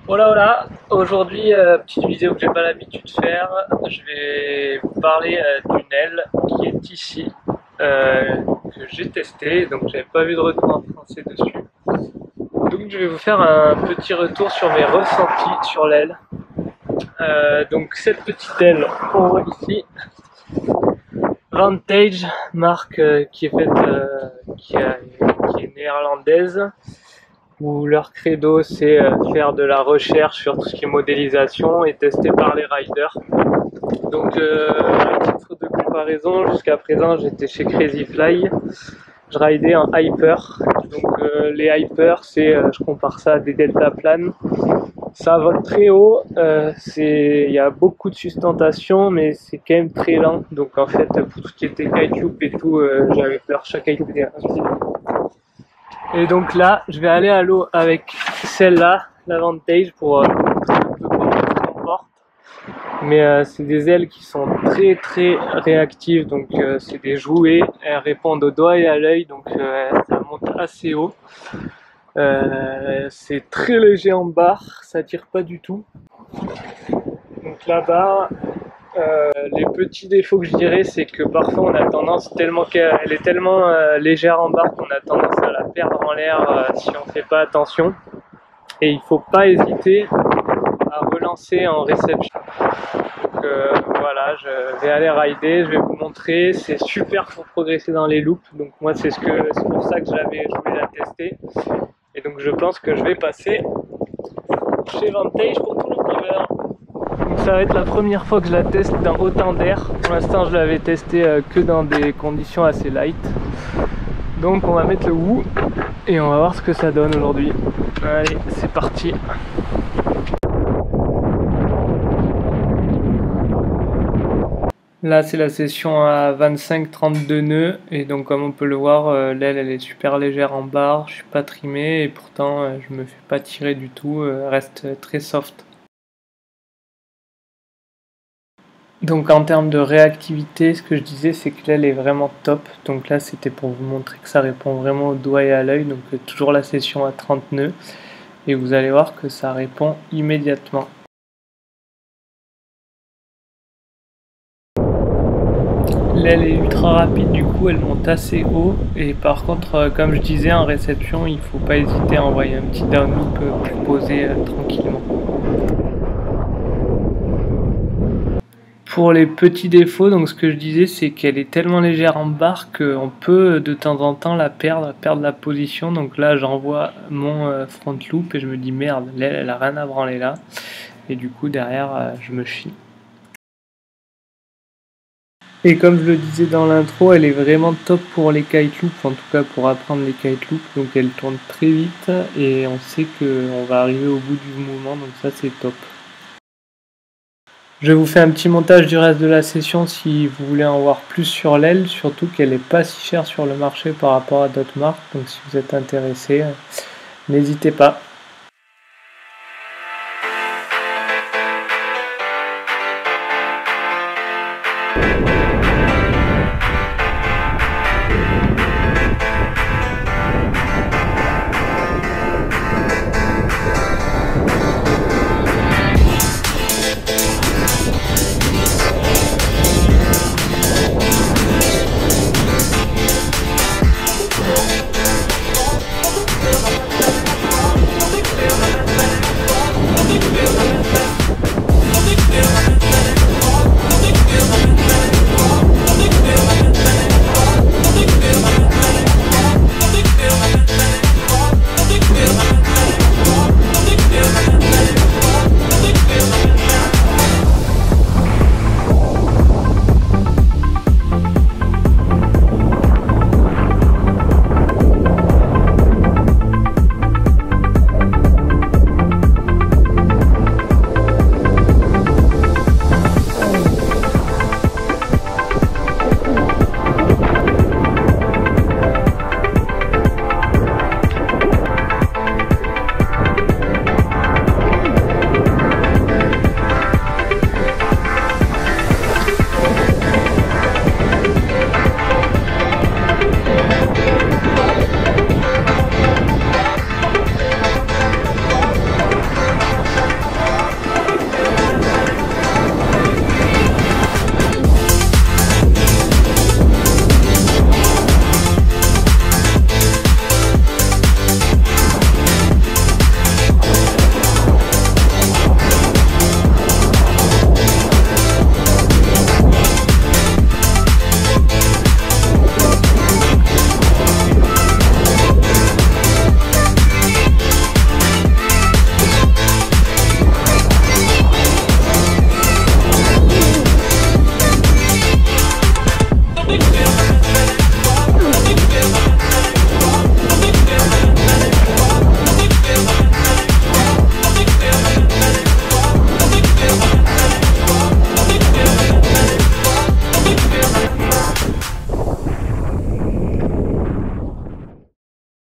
Voilà, aujourd'hui, petite vidéo que j'ai pas l'habitude de faire, je vais vous parler d'une aile qui est ici, que j'ai testé, donc j'avais pas vu de retour en français dessus. Donc je vais vous faire un petit retour sur mes ressentis sur l'aile. Donc cette petite aile qu'on voit ici, Vantage, marque qui est faite, qui est néerlandaise, où leur credo c'est faire de la recherche sur tout ce qui est modélisation et testé par les riders. Donc à titre de comparaison, jusqu'à présent j'étais chez Crazy Fly, je ridais en hyper. Donc les hyper, je compare ça à des deltaplanes. Ça vole très haut, il y a beaucoup de sustentation, mais c'est quand même très lent. Donc en fait, pour tout ce qui était kite-loop et tout, j'avais peur chaque kite-loop. Et donc là, je vais aller à l'eau avec celle-là, la Vantage, pour montrer un peu comment elle se comporte. Mais c'est des ailes qui sont très très réactives, donc c'est des jouets, elles répondent au doigt et à l'œil, donc ça monte assez haut. C'est très léger en barre, ça tire pas du tout. Donc là-bas, les petits défauts que je dirais, c'est que parfois on a tendance, tellement qu'elle est tellement légère en barre, qu'on a tendance à la perdre en l'air si on fait pas attention. Et il faut pas hésiter à relancer en réception. Donc voilà, je vais aller rider, je vais vous montrer, c'est super pour progresser dans les loops. Donc moi c'est pour ça que je voulais la tester. Et donc je pense que je vais passer chez Vantage pour tout le river. Donc ça va être la première fois que je la teste dans autant d'air. Pour l'instant je l'avais testé que dans des conditions assez light. Donc on va mettre le woo et on va voir ce que ça donne aujourd'hui. Allez, c'est parti. Là c'est la session à 25-32 nœuds et donc comme on peut le voir, l'aile elle est super légère en barre, je suis pas trimé et pourtant je me fais pas tirer du tout, elle reste très soft. Donc en termes de réactivité, ce que je disais c'est que l'aile est vraiment top, donc là c'était pour vous montrer que ça répond vraiment au doigt et à l'œil, donc toujours la session à 30 nœuds et vous allez voir que ça répond immédiatement. L'aile est ultra rapide, du coup elle monte assez haut et par contre comme je disais en réception il faut pas hésiter à envoyer un petit down loop pour poser tranquillement. Pour les petits défauts, donc ce que je disais c'est qu'elle est tellement légère en barre qu'on peut de temps en temps perdre la position, donc là j'envoie mon front loop et je me dis merde, l'aile elle a rien à branler là et du coup derrière je me chie. Et comme je le disais dans l'intro, elle est vraiment top pour les kite loops, en tout cas pour apprendre les kite loops, donc elle tourne très vite et on sait qu'on va arriver au bout du mouvement, donc ça c'est top. Je vous fais un petit montage du reste de la session si vous voulez en voir plus sur l'aile, surtout qu'elle n'est pas si chère sur le marché par rapport à d'autres marques, donc si vous êtes intéressé, n'hésitez pas.